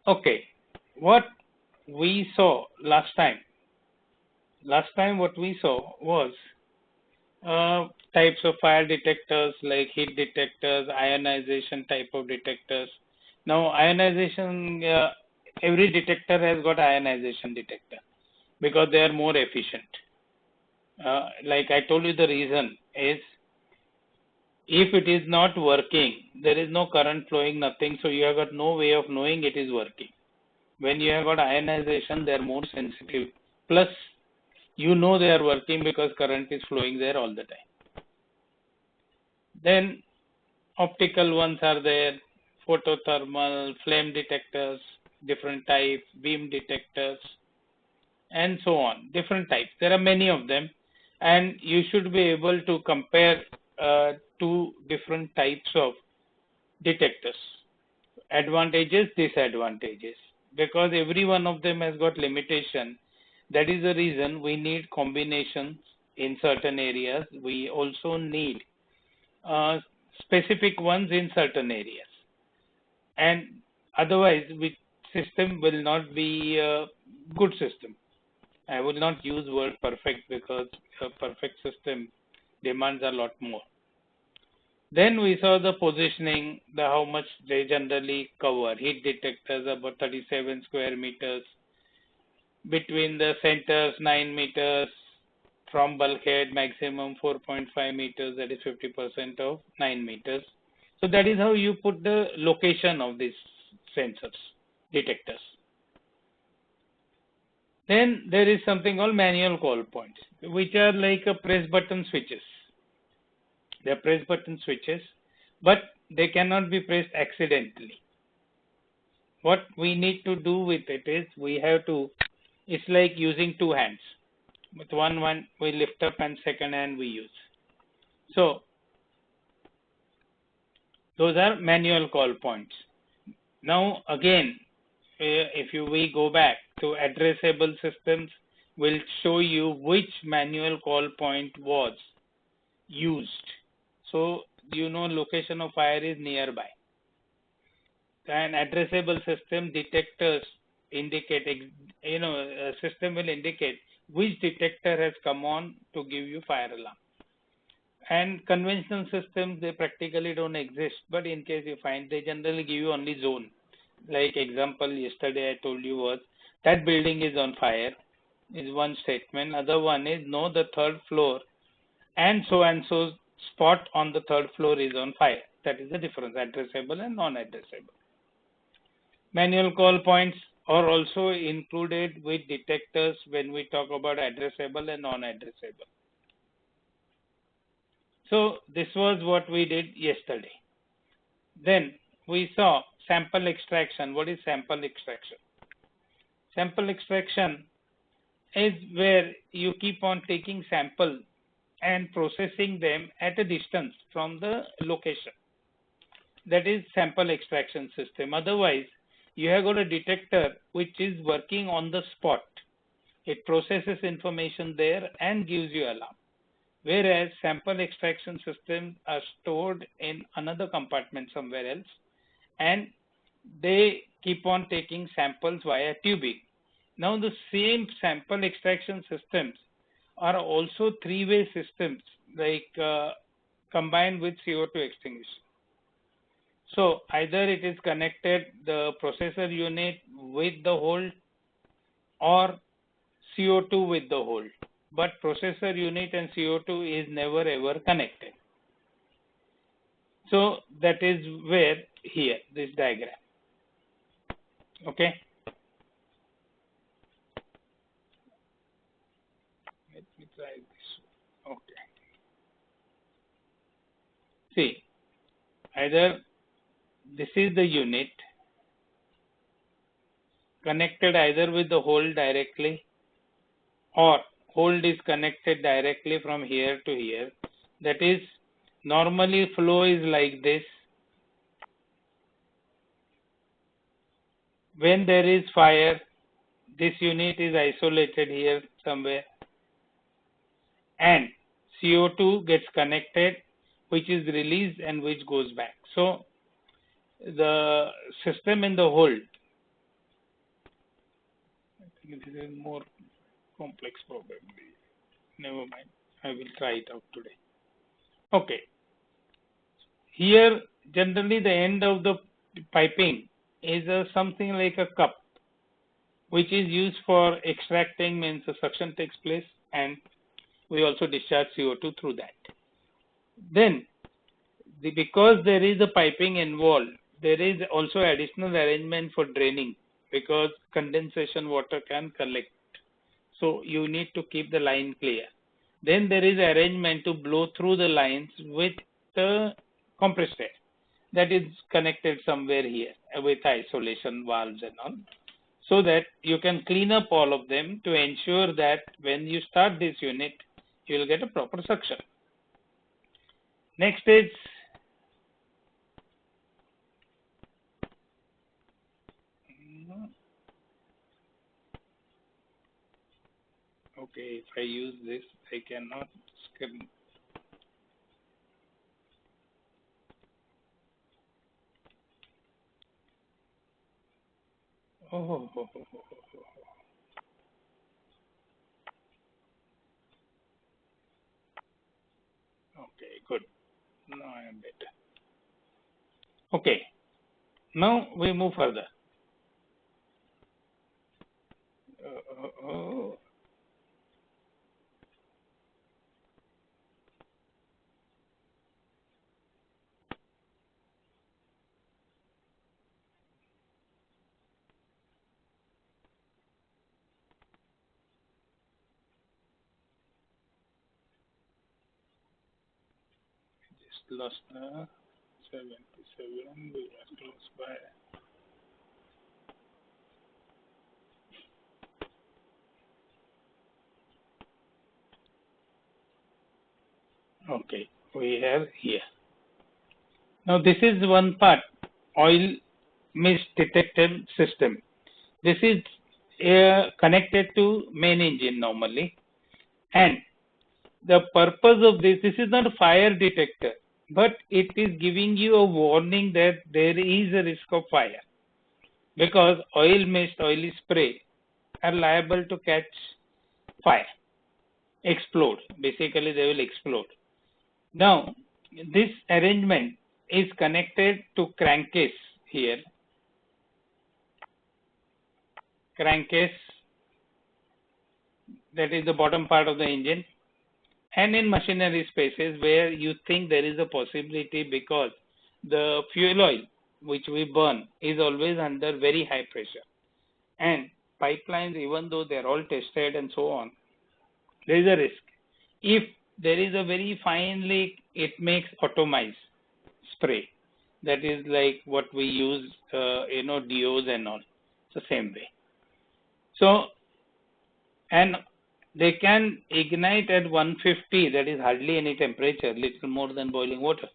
Okay, what we saw last time what we saw was types of fire detectors like heat detectors, ionization type of detectors. Now, ionization, every detector has got ionization detector because they are more efficient. Like I told you, the reason is if it is not working, there is no current flowing, nothing, so you have got no way of knowing it is working. When you have got ionization, they are more sensitive. Plus, you know they are working because current is flowing there all the time. Then optical ones are there, photothermal, flame detectors, different types, beam detectors, and so on, different types. There are many of them, and you should be able to compare two different types of detectors, advantages, disadvantages, because every one of them has got limitation. That is the reason we need combinations in certain areas. We also need uh, specific ones in certain areas, and otherwise, the system will not be a good system. I will not use word perfect because a perfect system demands a lot more. Then we saw the positioning, the how much they generally cover. Heat detectors about 37 square meters. Between the centers 9 meters. From bulkhead maximum 4.5 meters, that is 50% of 9 meters. So that is how you put the location of these sensors, detectors. Then there is something called manual call points, which are like a press button switches. They are press button switches, but they cannot be pressed accidentally. What we need to do with it is we have to, it's like using two hands. With one we lift up and second hand we use. So those are manual call points. Now again, if we go back to addressable systems, we'll show you which manual call point was used. So you know location of fire is nearby. An addressable system detectors indicate, system will indicate which detector has come on to give you fire alarm. And conventional systems, they practically don't exist, but in case you find, they generally give you only zone. Like example yesterday I told you was that building is on fire is one statement. Other one is no, the third floor and so spot on the third floor is on fire. That is the difference, addressable and non-addressable. Manual call points are also included with detectors when we talk about addressable and non-addressable. So this was what we did yesterday. Then we saw sample extraction. What is sample extraction? Sample extraction is where you keep on taking samples and processing them at a distance from the location. That is sample extraction system. Otherwise, you have got a detector which is working on the spot. It processes information there and gives you alarm. Whereas sample extraction systems are stored in another compartment somewhere else, and they keep on taking samples via tubing. Now the same sample extraction systems are also three-way systems, like combined with CO2 extinguisher. So either it is connected the processor unit with the hole or CO2 with the hole, but processor unit and CO2 is never ever connected. So that is where here this diagram. Okay. Let me try this. Okay. See, either this is the unit connected either with the hole directly or hole is connected directly from here to here. That is, normally flow is like this. When there is fire, this unit is isolated here somewhere, and CO2 gets connected, which is released and which goes back. So the system in the hole This is more complex probably. Never mind. I will try it out today. Okay. Here, generally the end of the piping is something like a cup, which is used for extracting, means the suction takes place and we also discharge CO2 through that. Then, because there is a piping involved, there is also additional arrangement for draining because condensation water can collect. So you need to keep the line clear. Then there is arrangement to blow through the lines with the compressed air that is connected somewhere here with isolation valves and all, so that you can clean up all of them to ensure that when you start this unit, you will get a proper suction. Next is okay. If I use this, I cannot screen. Oh. Okay, good. Now I am better. Okay. Now we move further. Just lost 77. We are close by. Okay, we have here. Now this is one part, oil mist detector system. This is connected to main engine normally, and the purpose of this is not a fire detector, but it is giving you a warning that there is a risk of fire, because oil mist, oily spray are liable to catch fire, explode. Basically, they will explode. Now, this arrangement is connected to crankcase here. Crankcase, that is the bottom part of the engine, and in machinery spaces where you think there is a possibility, because the fuel oil which we burn is always under very high pressure, and pipelines, even though they are all tested and so on, there is a risk. If there is a very fine leak, it makes atomize spray. That is like what we use, DOs and all. It's the same way. So, and they can ignite at 150, that is hardly any temperature, little more than boiling water.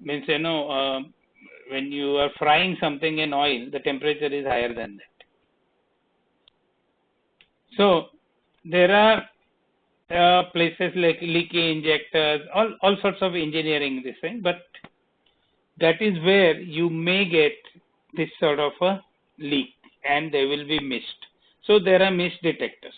Means, when you are frying something in oil, the temperature is higher than that. So, there are places like leaky injectors, all sorts of engineering this thing, but that is where you may get this sort of a leak and they will be missed. So there are mist detectors.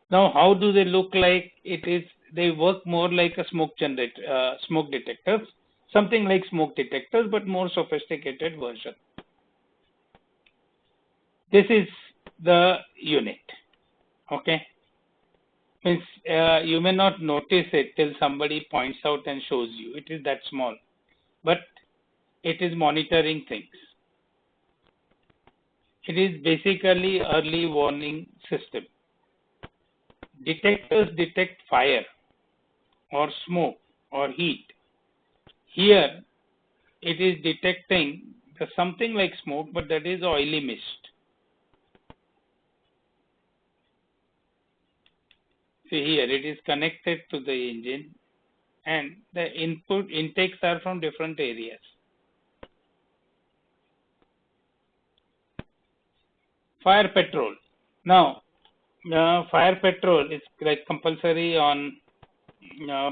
Now how do they look like? They work more like a smoke detectors, something like smoke detectors, but more sophisticated version. This is the unit. Okay. Means you may not notice it till somebody points out and shows you. It is that small, but it is monitoring things. It is basically early warning system. Detectors detect fire or smoke or heat. Here it is detecting something like smoke, but that is oily mist. See here, it is connected to the engine and the intakes are from different areas. Fire patrol. Now, fire patrol is like compulsory on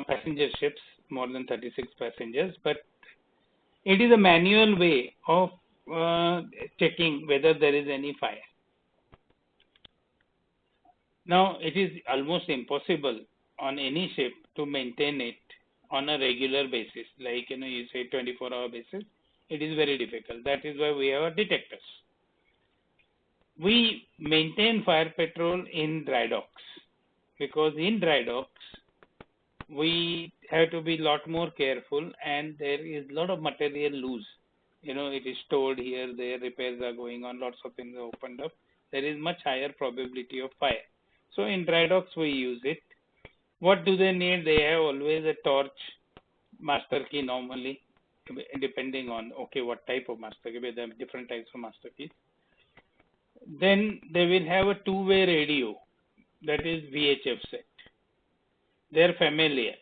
passenger ships, more than 36 passengers, but it is a manual way of checking whether there is any fire. Now, it is almost impossible on any ship to maintain it on a regular basis, like you say 24-hour basis. It is very difficult. That is why we have detectors. We maintain fire patrol in dry docks because in dry docks we have to be a lot more careful, and there is a lot of material loose. It is stored here, there, repairs are going on, lots of things are opened up. There is much higher probability of fire. So in dry docks we use it. What do they need? They have always a torch, master key normally, depending on what type of master key. There are different types of master keys. Then they will have a two-way radio, that is VHF set. They are familiar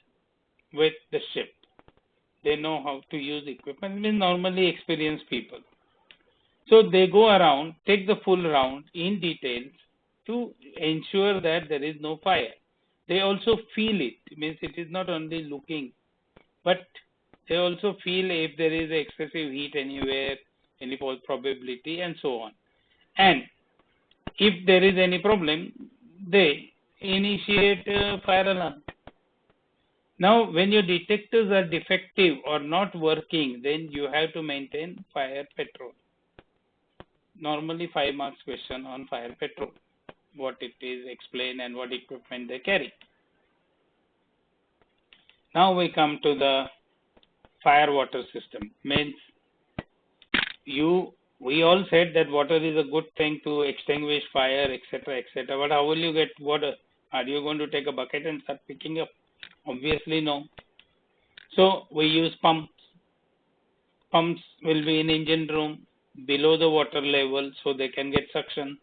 with the ship. They know how to use equipment. I mean, normally experienced people. So they go around, take the full round in details to ensure that there is no fire. They also feel it. It means it is not only looking, but they also feel if there is excessive heat anywhere, any probability, and so on. And if there is any problem, they initiate a fire alarm. Now, when your detectors are defective or not working, then you have to maintain fire patrol. Normally 5 marks question on fire patrol. What it is, explain, and what equipment they carry. Now we come to the fire water system. Means we all said that water is a good thing to extinguish fire, etc., etc. But how will you get water? Are you going to take a bucket and start picking up? Obviously no. So we use pumps. Pumps will be in engine room below the water level so they can get suction.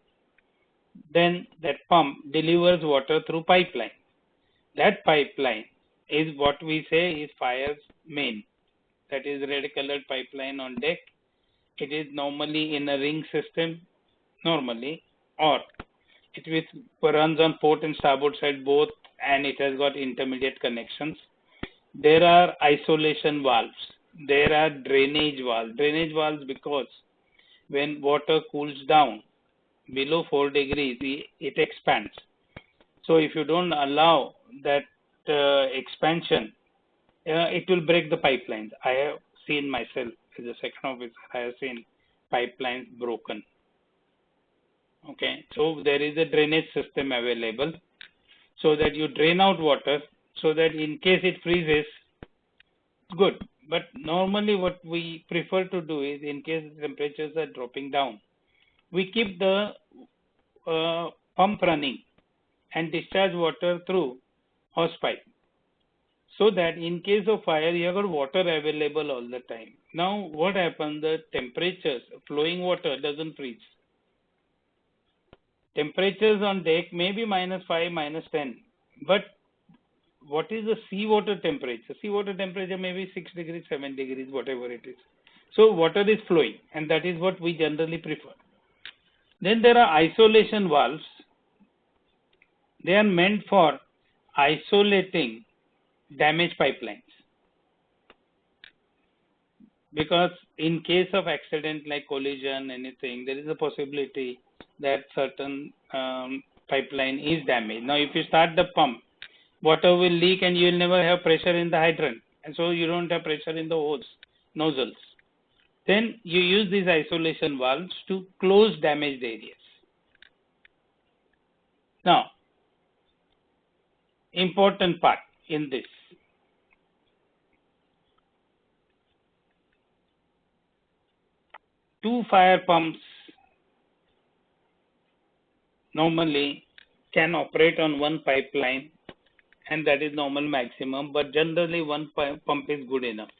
Then that pump delivers water through pipeline. That pipeline is what we say is fire's main. That is red colored pipeline on deck. It is normally in a ring system, or it runs on port and starboard side both, and it has got intermediate connections. There are isolation valves. There are drainage valves. Drainage valves because when water cools down below 4 degrees, it expands. So if you don't allow that expansion, it will break the pipelines. I have seen myself as a second officer. I have seen pipelines broken. Okay, so there is a drainage system available so that you drain out water so that in case it freezes, good. But normally what we prefer to do is, in case the temperatures are dropping down, we keep the pump running and discharge water through hose pipe, so that in case of fire you have got water available all the time. Now what happens, the temperatures, flowing water doesn't freeze. Temperatures on deck may be -5, -10, but what is the seawater temperature? Seawater temperature may be 6 degrees, 7 degrees, whatever it is. So water is flowing, and that is what we generally prefer. Then there are isolation valves. They are meant for isolating damaged pipelines. Because in case of accident like collision, anything, there is a possibility that certain pipeline is damaged. Now, if you start the pump, water will leak and you will never have pressure in the hydrant. And so you don't have pressure in the hose, nozzles. Then you use these isolation valves to close damaged areas. Now, important part in this. Two fire pumps normally can operate on one pipeline, and that is normal maximum, but generally one pump is good enough.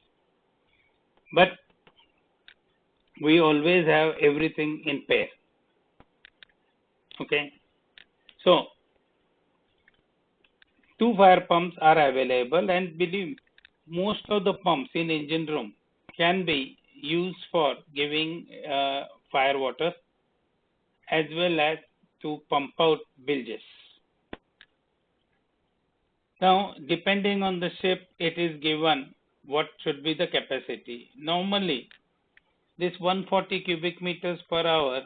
But we always have everything in pair. Okay, so two fire pumps are available, and believe me, most of the pumps in engine room can be used for giving fire water as well as to pump out bilges. Now, depending on the ship, it is given what should be the capacity. Normally, this 140 cubic meters per hour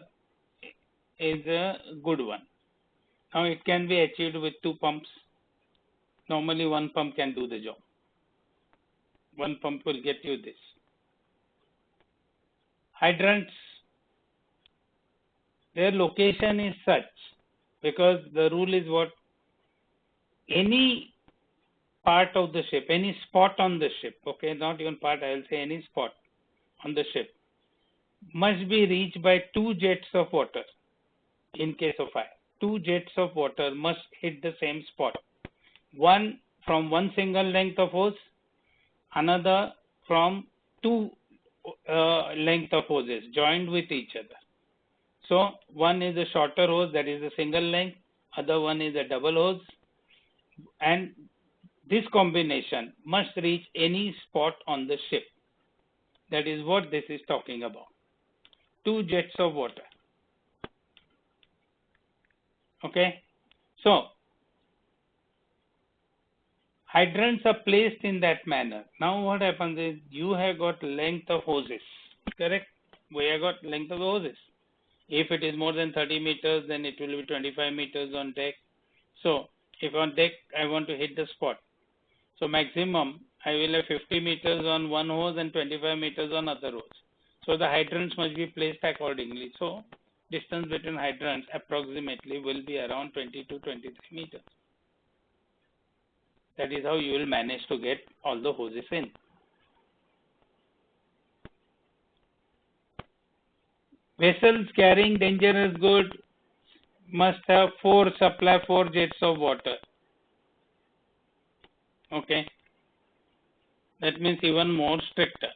is a good one. Now it can be achieved with 2 pumps. Normally 1 pump can do the job. 1 pump will get you this. Hydrants, their location is such, because the rule is what? Any part of the ship, any spot on the ship, okay, not even part, I will say any spot on the ship, must be reached by 2 jets of water in case of fire. 2 jets of water must hit the same spot. One from one single length of hose, another from 2 length of hoses joined with each other. So one is a shorter hose, that is a single length, other one is a double hose, and this combination must reach any spot on the ship. That is what this is talking about. 2 jets of water. Okay, so hydrants are placed in that manner. Now what happens is, you have got length of hoses, correct? We have got length of hoses. If it is more than 30 meters, then it will be 25 meters on deck. So if on deck I want to hit the spot, so maximum I will have 50 meters on one hose and 25 meters on other hose. So the hydrants must be placed accordingly. So distance between hydrants approximately will be around 20 to 23 meters. That is how you will manage to get all the hoses in. Vessels carrying dangerous goods must have 4 jets of water. Okay, that means even more stricter.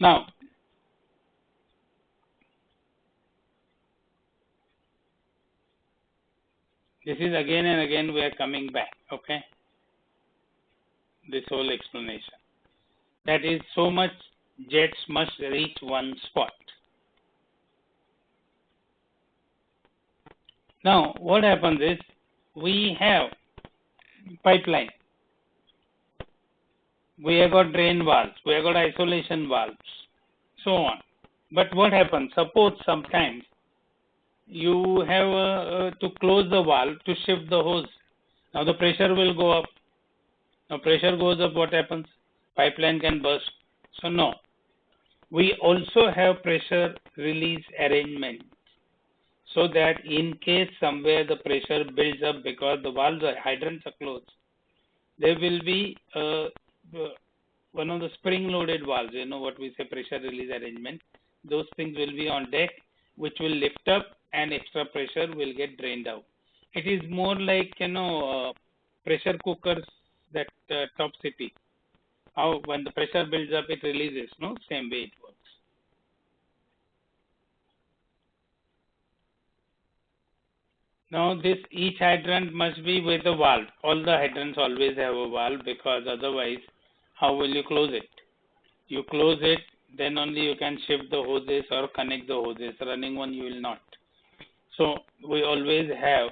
Now, this is again and again we are coming back, okay, this whole explanation. That is, so much jets must reach one spot. Now, what happens is, we have pipeline, we have got drain valves, we have got isolation valves, so on. But what happens? Suppose sometimes you have to close the valve to shift the hose. Now the pressure will go up. Now pressure goes up, what happens? Pipeline can burst. So no. We also have pressure release arrangement, so that in case somewhere the pressure builds up because the valves or hydrants are closed, there will be one of the spring loaded valves, you know what we say, pressure release arrangement. Those things will be on deck, which will lift up and extra pressure will get drained out. It is more like, pressure cookers that top city. How when the pressure builds up, it releases, no? Same way it works. Now this each hydrant must be with a valve. All the hydrants always have a valve, because otherwise how will you close it? You close it, then only you can shift the hoses or connect the hoses. Running one you will not. So we always have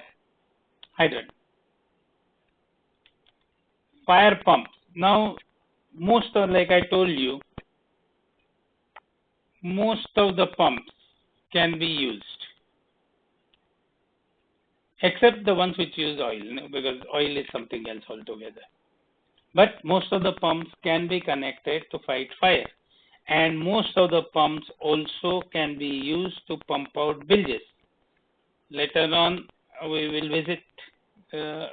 hydrant. Fire pumps. Now most of, like I told you, most of the pumps can be used, except the ones which use oil, because oil is something else altogether. But most of the pumps can be connected to fight fire, and most of the pumps also can be used to pump out bilges. Later on we will visit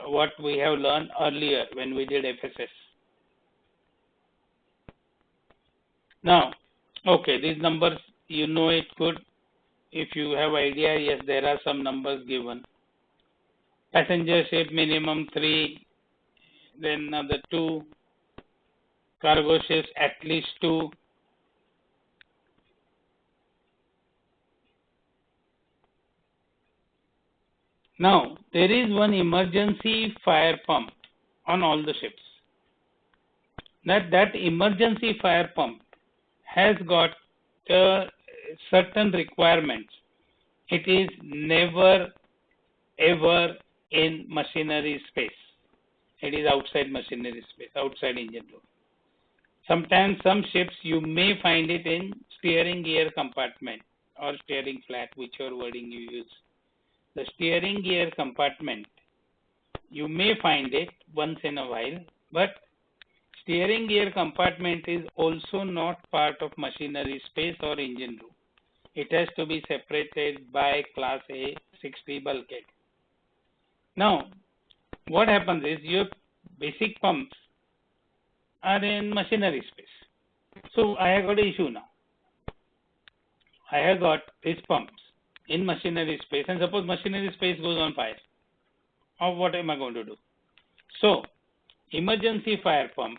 what we have learned earlier when we did FSS. Now, okay, these numbers, you know it good. If you have idea, yes, there are some numbers given. Passenger ship minimum 3, then another 2, cargo ships at least 2. Now, there is one emergency fire pump on all the ships. That emergency fire pump has got certain requirements. It is never ever in machinery space. It is outside machinery space, outside engine room. Sometimes some ships you may find it in steering gear compartment. or steering flat, whichever wording you use. The steering gear compartment, you may find it once in a while, but steering gear compartment is also not part of machinery space or engine room. It has to be separated by Class A 60 bulkhead. Now, what happens is your basic pumps are in machinery space. So I have got an issue now. I have got these pumps in machinery space, and suppose machinery space goes on fire. Or what am I going to do? So, emergency fire pump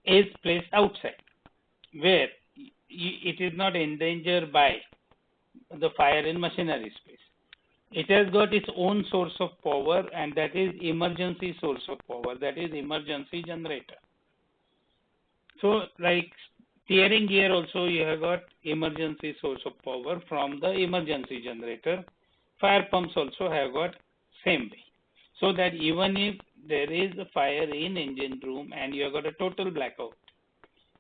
is placed outside, where it is not endangered by the fire in machinery space. It has got its own source of power, and that is emergency source of power, that is emergency generator. So, like steering gear also, you have got emergency source of power from the emergency generator. Fire pumps also have got same way. So that even if there is a fire in engine room and you have got a total blackout,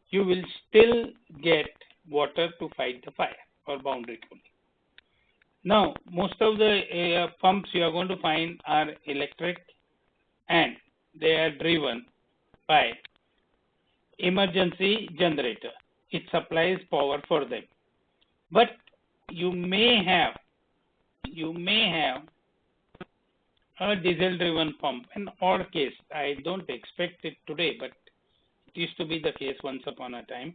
you will still get water to fight the fire or boundary cooling. Now, most of the pumps you are going to find are electric, and they are driven by emergency generator. It supplies power for them. But you may have a diesel driven pump. An odd case. I don't expect it today, but it used to be the case once upon a time.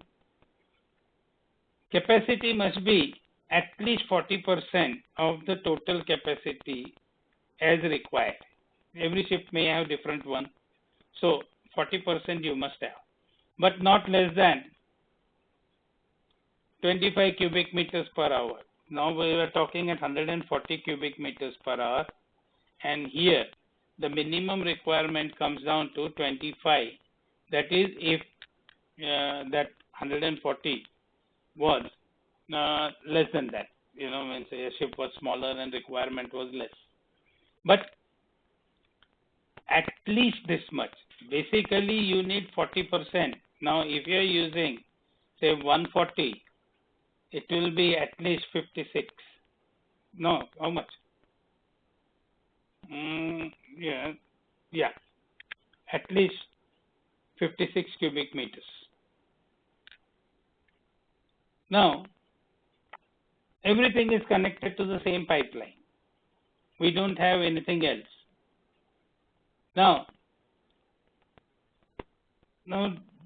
Capacity must be at least 40% of the total capacity as required. Every ship may have different one. So 40% you must have, but not less than 25 cubic meters per hour. Now we are talking at 140 cubic meters per hour, and here the minimum requirement comes down to 25. That is, if that 140 was less than that, when say a ship was smaller and requirement was less. But at least this much. Basically, you need 40%. Now, if you are using, say, 140, it will be at least 56. No, how much? Yeah, at least 56 cubic meters. Now, everything is connected to the same pipeline. We don't have anything else. Now,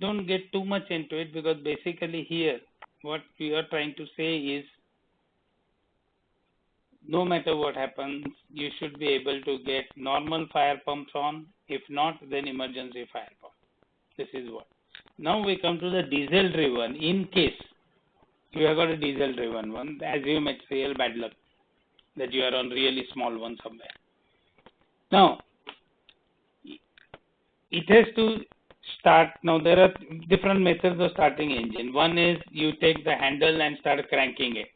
don't get too much into it, because basically here what we are trying to say is, no matter what happens, you should be able to get normal fire pumps on. If not, then emergency fire pump. This is what. Now we come to the diesel driven. In case you have got a diesel driven one, assume it's real bad luck that you are on really small one somewhere. Now, it has to start. Now there are different methods of starting engine. One is you take the handle and start cranking it.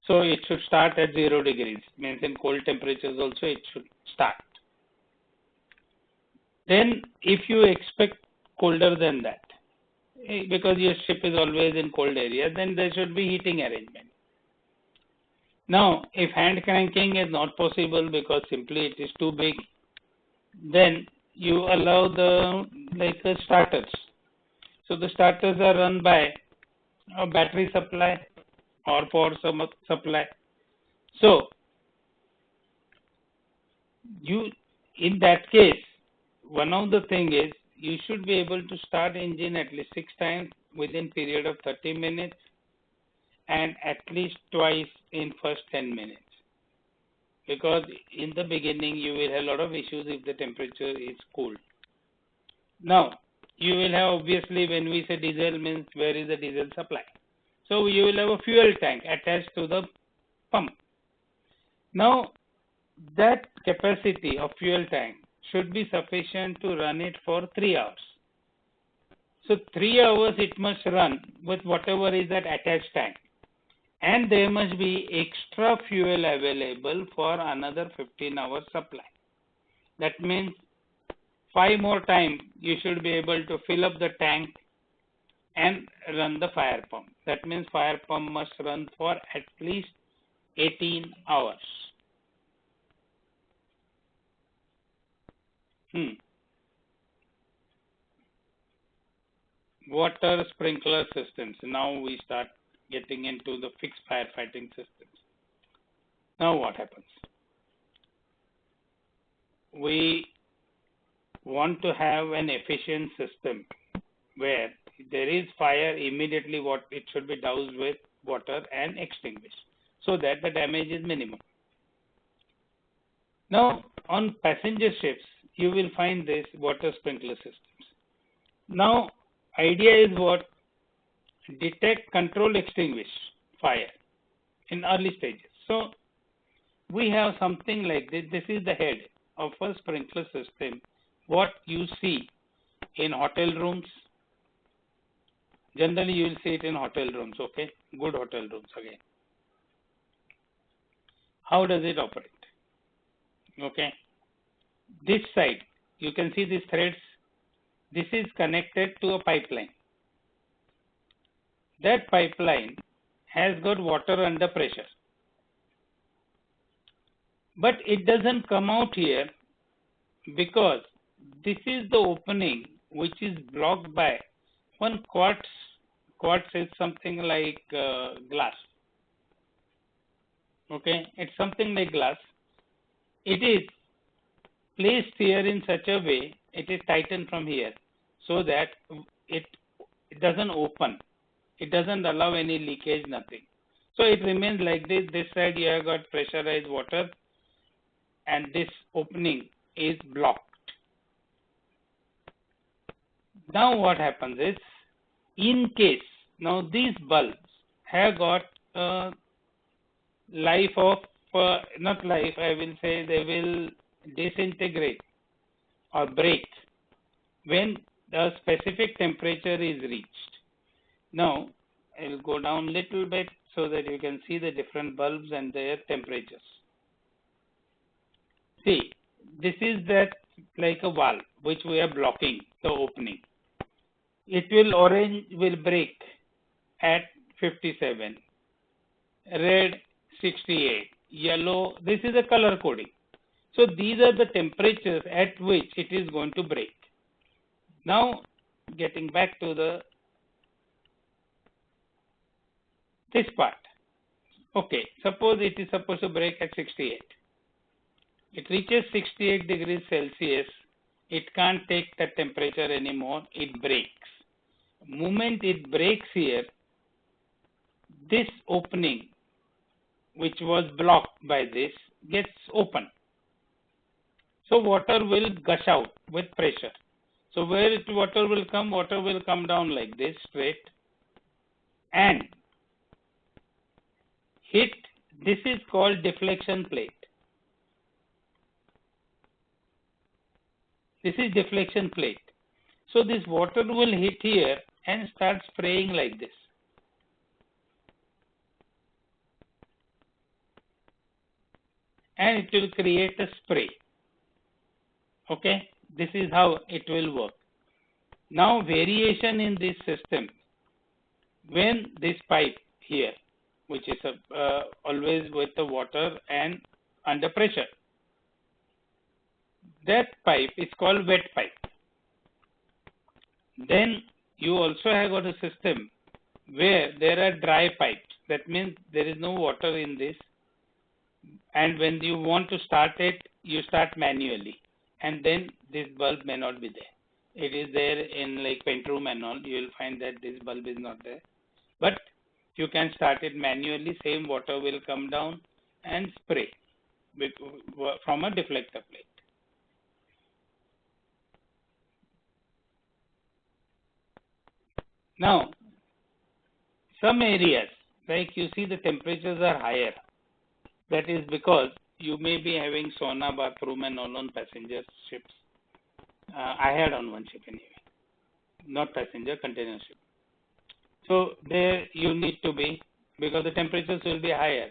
So it should start at 0 degrees. Means in cold temperatures also it should start. Then if you expect colder than that, because your ship is always in cold area, then there should be heating arrangement. Now, if hand cranking is not possible because simply it is too big, then you allow the starters. So the starters are run by a battery supply or power supply. So in that case, one of the thing is you should be able to start engine at least 6 times within period of 30 minutes and at least twice in first 10 minutes. Because in the beginning you will have a lot of issues if the temperature is cold. Now, you will have, obviously, when we say diesel, means where is the diesel supply. So you will have a fuel tank attached to the pump. Now, that capacity of fuel tank should be sufficient to run it for 3 hours. So 3 hours it must run with whatever is that attached tank. And there must be extra fuel available for another 15 hours supply. That means 5 more times you should be able to fill up the tank and run the fire pump. That means fire pump must run for at least 18 hours. Water sprinkler systems. Now we start getting into the fixed firefighting systems. Now what happens? We want to have an efficient system where there is fire, immediately what it should be doused with water and extinguished so that the damage is minimum. Now on passenger ships you will find this water sprinkler systems. Now idea is what? Detect, control, extinguish fire in early stages. So we have something like this. This is the head of a sprinkler system. What you see in hotel rooms, generally you will see it in hotel rooms, okay? Good hotel rooms again. How does it operate? Okay. This side, you can see these threads. This is connected to a pipeline. That pipeline has got water under pressure. But it doesn't come out here because this is the opening which is blocked by one quartz. Quartz is something like glass. Okay, it's something like glass. It is placed here in such a way, it is tightened from here so that it doesn't open. It doesn't allow any leakage, nothing. So it remains like this. This side you have got pressurized water and this opening is blocked. Now what happens is, in case, now these bulbs have got life of, not life, I will say they will disintegrate or break when the specific temperature is reached. Now I will go down a little bit so that you can see the different bulbs and their temperatures. See, this is that like a valve which we are blocking the opening. It will orange will break at 57, red 68, yellow, this is a color coding. So these are the temperatures at which it is going to break. Now getting back to this part. Okay, suppose it is supposed to break at 68. It reaches 68 degrees Celsius. It can't take that temperature anymore. It breaks. Moment it breaks here, this opening which was blocked by this gets open. So water will gush out with pressure. So where water will come down like this straight and hit, this is called deflection plate. This is deflection plate. So this water will hit here and start spraying like this. And it will create a spray. Okay, this is how it will work. Now variation in this system, when this pipe here, which is always with the water and under pressure, that pipe is called wet pipe. Then you also have got a system where there are dry pipes. That means there is no water in this, and when you want to start it, you start manually, and then this bulb may not be there. It is there in like paint room and all, you will find that this bulb is not there. But you can start it manually, same water will come down and spray from a deflector plate. Now, some areas, like you see the temperatures are higher. That is because you may be having sauna, bathroom and all on passenger ships. I had on one ship anyway, not passenger, container ship. So there you need to be, because the temperatures will be higher.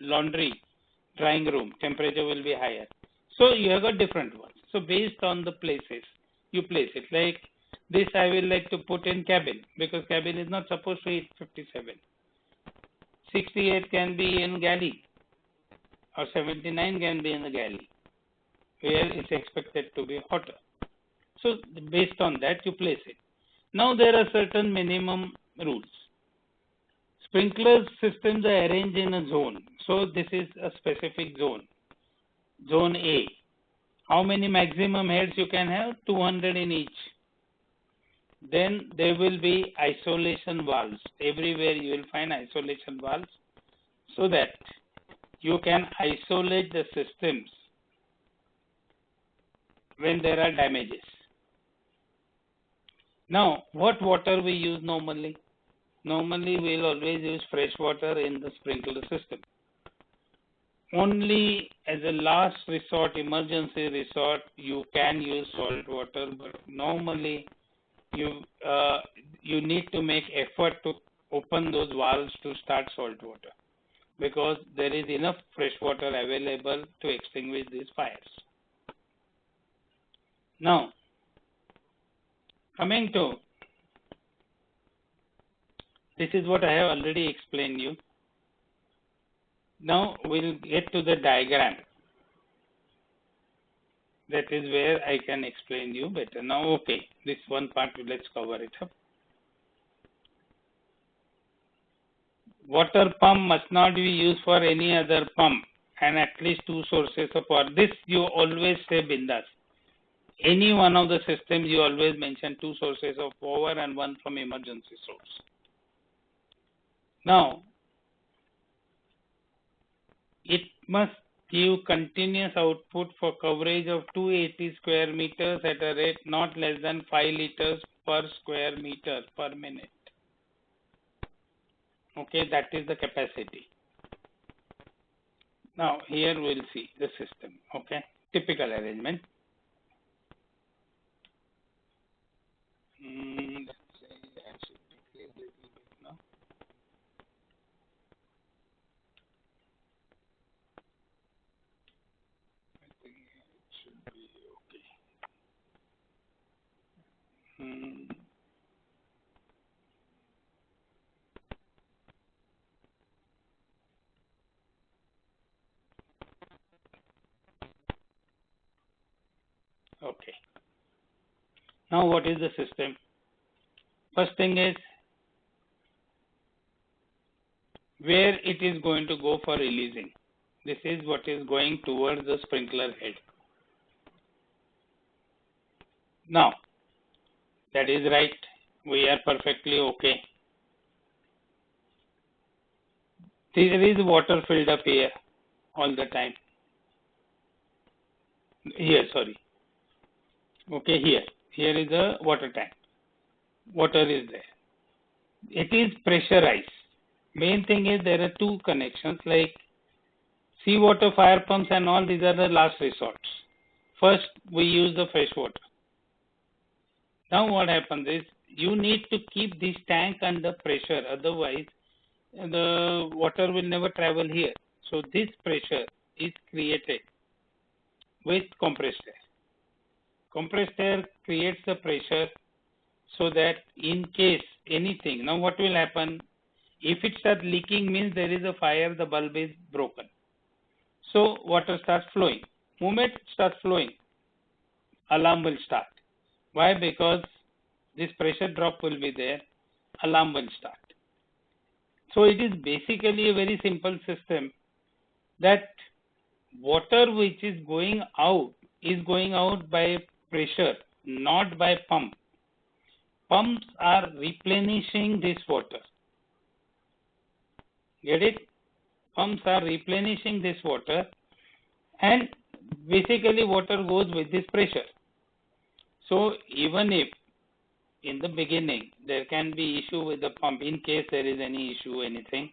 Laundry, drying room, temperature will be higher. So you have got different ones. So based on the places, you place it. Like This I will like to put in cabin because cabin is not supposed to hit 57. 68 can be in galley or 79 can be in the galley where it's expected to be hotter. So based on that you place it. Now there are certain minimum rules. Sprinkler systems are arranged in a zone. So this is a specific zone. Zone A. How many maximum heads you can have? 200 in each. Then there will be isolation valves. Everywhere you will find isolation valves so that you can isolate the systems when there are damages. Now, what water we use normally? Normally, we will always use fresh water in the sprinkler system. Only as a last resort, emergency resort, you can use salt water, but normally you need to make effort to open those valves to start salt water because there is enough fresh water available to extinguish these fires. Now, coming to this is what I have already explained you. Now we'll get to the diagram. That is where I can explain you better. Now, okay, this one part, let's cover it up. Water pump must not be used for any other pump and at least two sources of water. This you always say bindas. Any one of the systems you always mention two sources of power and one from emergency source. Now, it must give continuous output for coverage of 280 square meters at a rate not less than 5 liters per square meter per minute. Okay, that is the capacity. Now, here we'll see the system. Okay, typical arrangement. Let's say I should decrease a little bit now. I think it should be okay. Okay. Now, what is the system? First thing is where it is going to go for releasing. This is what is going towards the sprinkler head. Now, that is right. We are perfectly okay. There is water filled up here all the time. Here, sorry. Okay, here is a water tank. Water is there. It is pressurized. Main thing is there are two connections like seawater fire pumps and all. These are the last resorts. First, we use the fresh water. Now what happens is you need to keep this tank under pressure. Otherwise, the water will never travel here. So this pressure is created with compressed air. Compressed air creates the pressure so that in case anything, now what will happen? If it starts leaking means there is a fire, the bulb is broken. So water starts flowing. Moment it starts flowing, alarm will start. Why? Because this pressure drop will be there, alarm will start. So it is basically a very simple system that water which is going out by pressure, not by pump. Pumps are replenishing this water. Get it? Pumps are replenishing this water and basically water goes with this pressure. So even if in the beginning there can be issue with the pump, in case there is any issue, anything,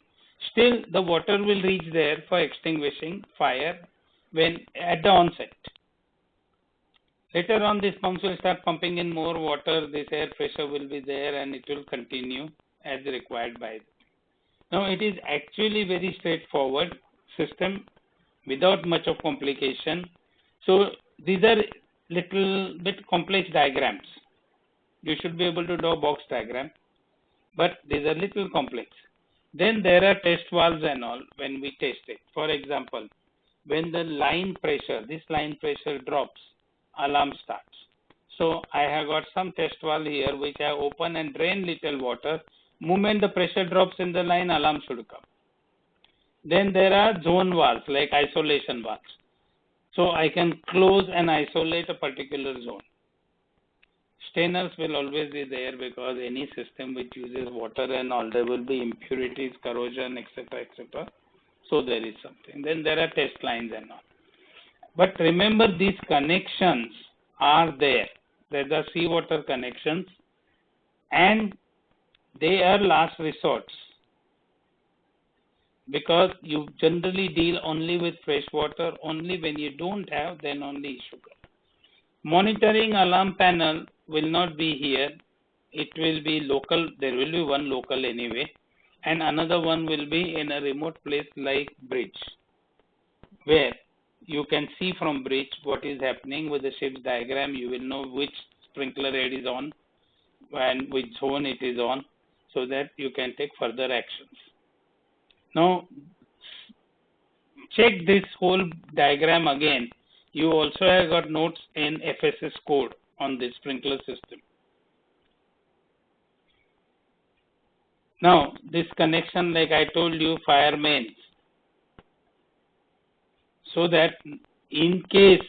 still the water will reach there for extinguishing fire when at the onset. Later on, these pumps will start pumping in more water, this air pressure will be there and it will continue as required by it. Now, it is actually very straightforward system without much of complication. So, these are little bit complex diagrams. You should be able to draw box diagram, but these are little complex. Then there are test valves and all when we test it. For example, when the line pressure, this line pressure drops, alarm starts. So I have got some test valve here which I open and drain little water. Moment the pressure drops in the line, alarm should come. Then there are zone valves like isolation valves. So I can close and isolate a particular zone. Strainers will always be there because any system which uses water and all, there will be impurities, corrosion, etc., etc. So there is something. Then there are test lines and all. But remember, these connections are there. There are seawater connections, and they are last resorts because you generally deal only with fresh water. Only when you don't have, then only issue comes. Monitoring alarm panel will not be here. It will be local. There will be one local anyway, and another one will be in a remote place like bridge, where you can see from bridge what is happening with the ship's diagram. You will know which sprinkler head is on and which zone it is on, so that you can take further actions. Now, check this whole diagram again. You also have got notes in FSS code on this sprinkler system. Now, this connection, like I told you, fire mains, so that in case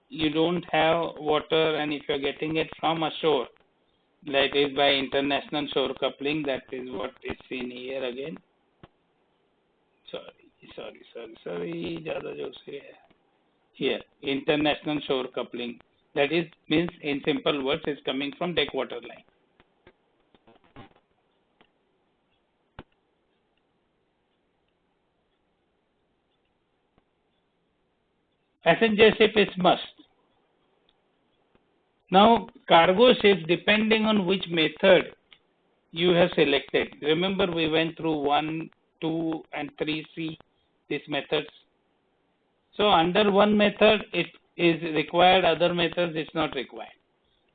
you don't have water and if you are getting it from ashore, that is by international shore coupling, that is what is seen here again. Sorry, ज़्यादा जोर से है. Here, international shore coupling, that is means in simple words is coming from deck water line. Passenger ship is must. Now, cargo ships, depending on which method you have selected. Remember, we went through 1, 2, and 3C, these methods. So, under one method, it is required, other methods, it's not required.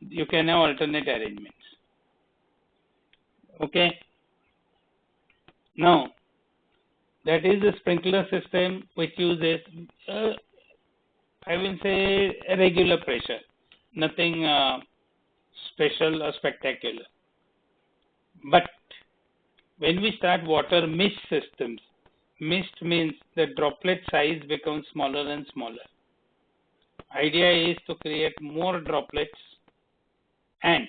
You can have alternate arrangements. Okay. Now, that is the sprinkler system which uses, I will say, a regular pressure. Nothing special or spectacular. But when we start water mist systems, mist means the droplet size becomes smaller and smaller. Idea is to create more droplets, and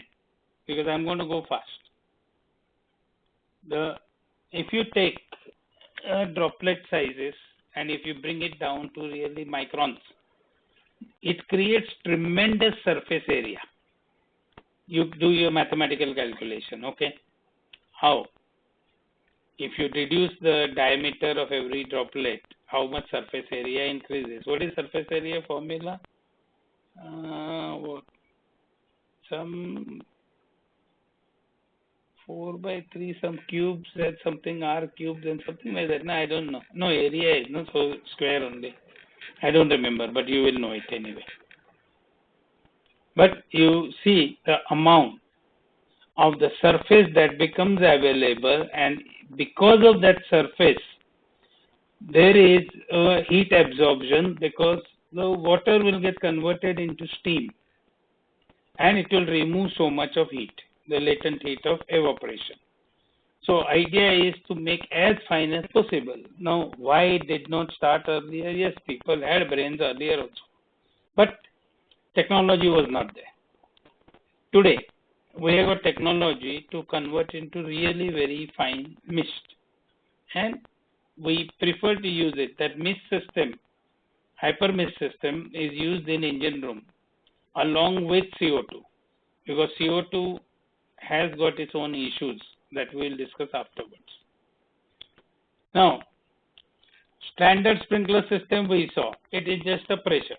because I'm going to go fast, if you take droplet sizes and if you bring it down to really microns, it creates tremendous surface area. You do your mathematical calculation, okay? How? If you reduce the diameter of every droplet, how much surface area increases? What is surface area formula? Some 4 by 3, some cubes and something r cubes and something like that. No, I don't know. No, area is not so square only. I don't remember, but you will know it anyway. But you see the amount of the surface that becomes available, and because of that surface, there is a heat absorption because the water will get converted into steam and it will remove so much of heat, the latent heat of evaporation. So idea is to make as fine as possible. Now, why it did not start earlier? Yes, people had brains earlier also, but technology was not there. Today, we have a technology to convert into really very fine mist, and we prefer to use it. That mist system, hyper mist system, is used in engine room along with CO2, because CO2 has got its own issues that we will discuss afterwards. Now, standard sprinkler system we saw, it is just a pressure.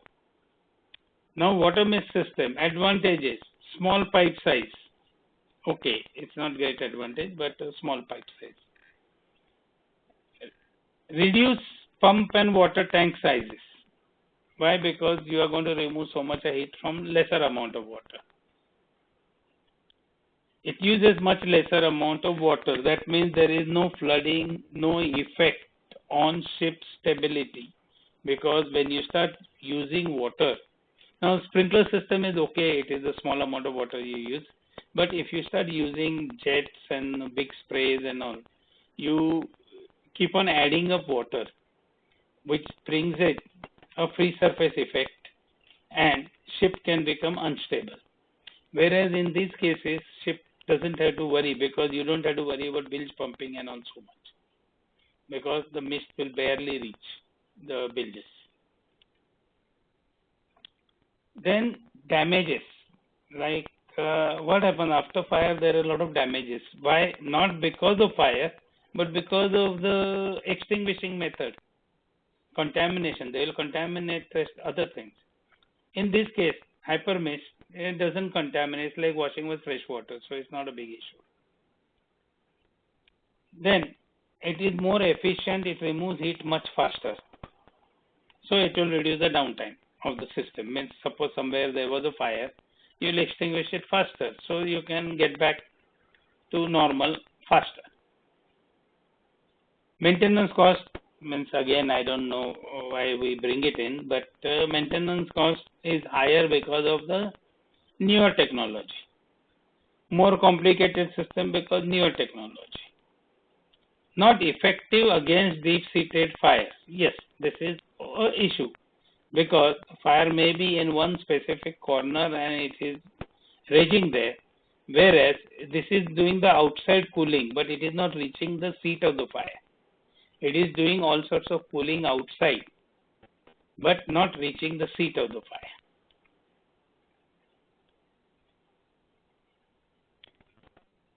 Now, water mist system, advantages, small pipe size. Okay, it's not great advantage, but a small pipe size. Reduce pump and water tank sizes. Why? Because you are going to remove so much heat from lesser amount of water. It uses much lesser amount of water. That means there is no flooding, no effect on ship stability. Because when you start using water, now sprinkler system is okay, it is a small amount of water you use. But if you start using jets and big sprays and all, you keep on adding up water, which brings a free surface effect, and ship can become unstable. Whereas in these cases, ship doesn't have to worry, because you don't have to worry about bilge pumping and all so much, because the mist will barely reach the bilges. Then damages, like what happens after fire, there are a lot of damages. Why? Not because of fire, but because of the extinguishing method. Contamination, they will contaminate other things. In this case, hypermist, it doesn't contaminate, it's like washing with fresh water, so it's not a big issue. Then it is more efficient, it removes heat much faster, so it will reduce the downtime of the system. Means suppose somewhere there was a fire, you will extinguish it faster, so you can get back to normal faster. Maintenance cost means, again, I don't know why we bring it in, but maintenance cost is higher because of the newer technology. More complicated system because newer technology. Not effective against deep-seated fire. Yes, this is an issue, because fire may be in one specific corner and it is raging there, whereas this is doing the outside cooling, but it is not reaching the seat of the fire. It is doing all sorts of cooling outside, but not reaching the seat of the fire.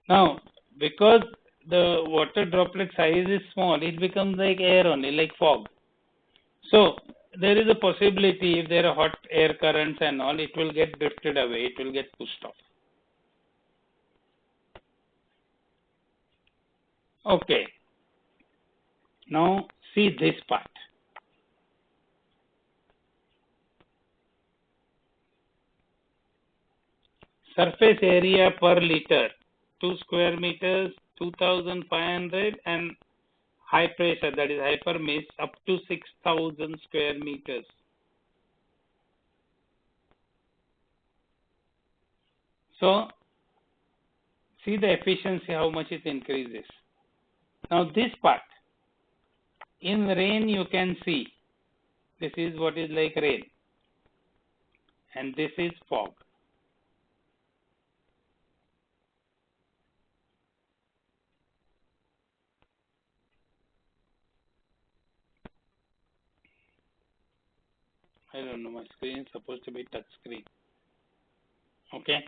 Now, because the water droplet size is small, it becomes like air only, like fog. So, there is a possibility, if there are hot air currents and all, it will get drifted away, it will get pushed off. Okay. Now, see this part. Surface area per liter, 2 square meters, 2,500, and high pressure, that is hypermist, up to 6,000 square meters. So, see the efficiency, how much it increases. Now, this part, in rain you can see, this is what is like rain, and this is fog. I don't know, my screen is supposed to be touch screen. Okay.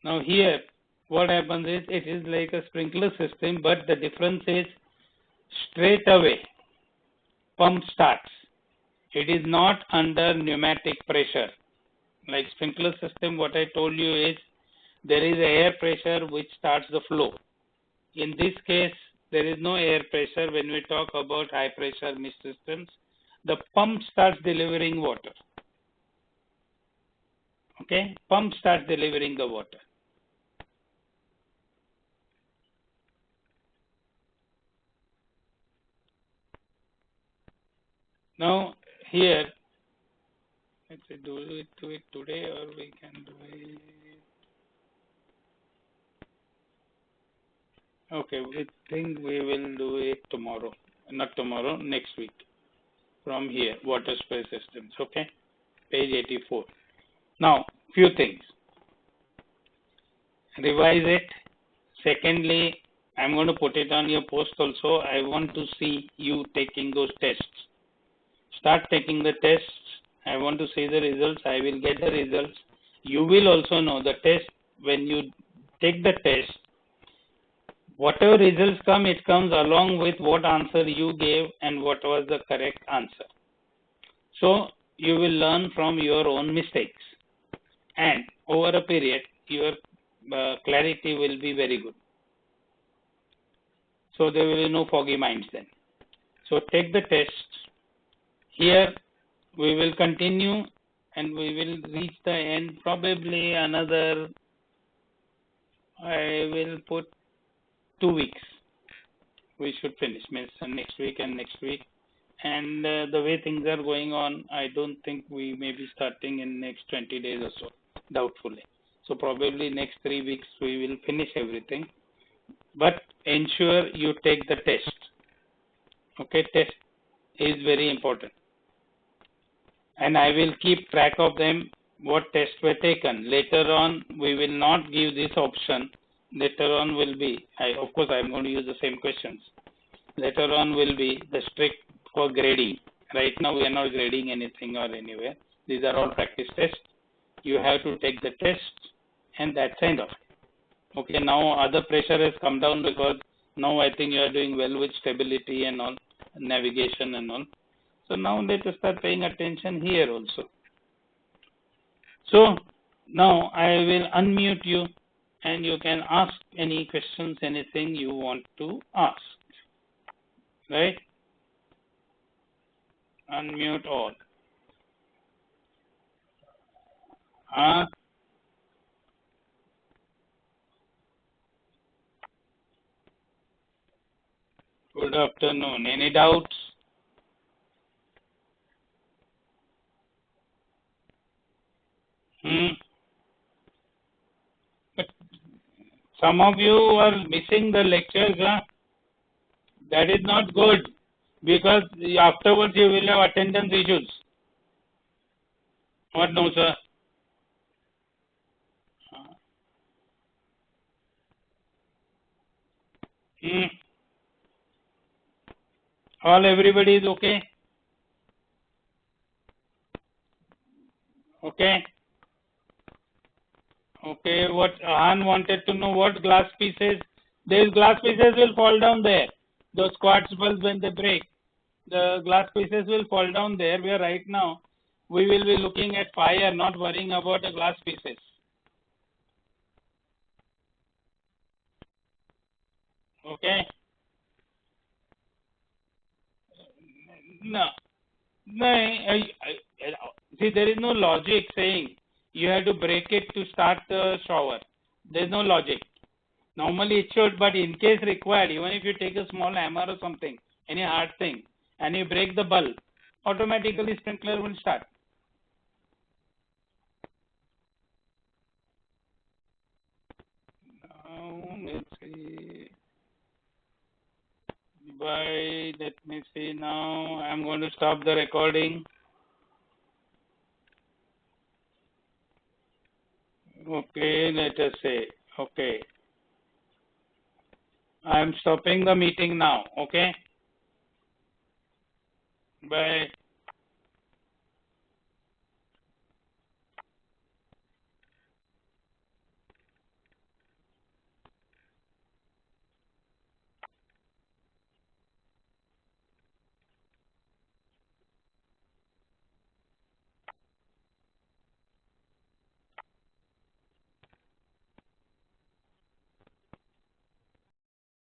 Now here, what happens is, it is like a sprinkler system, but the difference is straight away pump starts. It is not under pneumatic pressure. Like sprinkler system, what I told you is, there is air pressure which starts the flow. In this case, there is no air pressure. When we talk about high pressure mist systems, the pump starts delivering water. Okay, pump starts delivering the water. Now here, let's say do it today, or we can do it. Okay, we think we will do it tomorrow. Not tomorrow, next week. From here, water spray systems. Okay, page 84. Now, few things. Revise it. Secondly, I'm going to put it on your post also. I want to see you taking those tests. Start taking the tests. I want to see the results. I will get the results. You will also know the test. When you take the test, whatever results come, it comes along with what answer you gave and what was the correct answer. So, you will learn from your own mistakes. And over a period, your clarity will be very good. So, there will be no foggy minds then. So, take the test. Here, we will continue and we will reach the end probably another, I will put 2 weeks. We should finish, means next week and next week. And the way things are going on, I don't think we may be starting in next 20 days or so, doubtfully. So probably next 3 weeks we will finish everything. But ensure you take the test. Okay, test is very important. And I will keep track of them, what tests were taken. Later on, we will not give this option. Later on will be, of course, I'm going to use the same questions. Later on will be the strict for grading. Right now, we are not grading anything or anywhere. These are all practice tests. You have to take the test, and that's kind of. Okay, now other pressure has come down because now I think you are doing well with stability and all, navigation and all. So now let us start paying attention here also. So now I will unmute you and you can ask any questions, anything you want to ask. Right? Unmute all. Good afternoon. Any doubts? But some of you are missing the lectures. That is not good, because afterwards you will have attendance issues. What no, sir? All everybody is okay? Okay. Okay, what Han wanted to know, what glass pieces, these glass pieces will fall down there. Those quartz bulbs, when they break, the glass pieces will fall down there, where right now we will be looking at fire, not worrying about the glass pieces. Okay? No. No, see, there is no logic saying you have to break it to start the shower. There is no logic. Normally it should, but in case required, even if you take a small hammer or something, any hard thing, and you break the bulb, automatically sprinkler will start. Let's see. Let me see now. I'm going to stop the recording. Okay, let us say. Okay. I'm stopping the meeting now. Okay. Bye.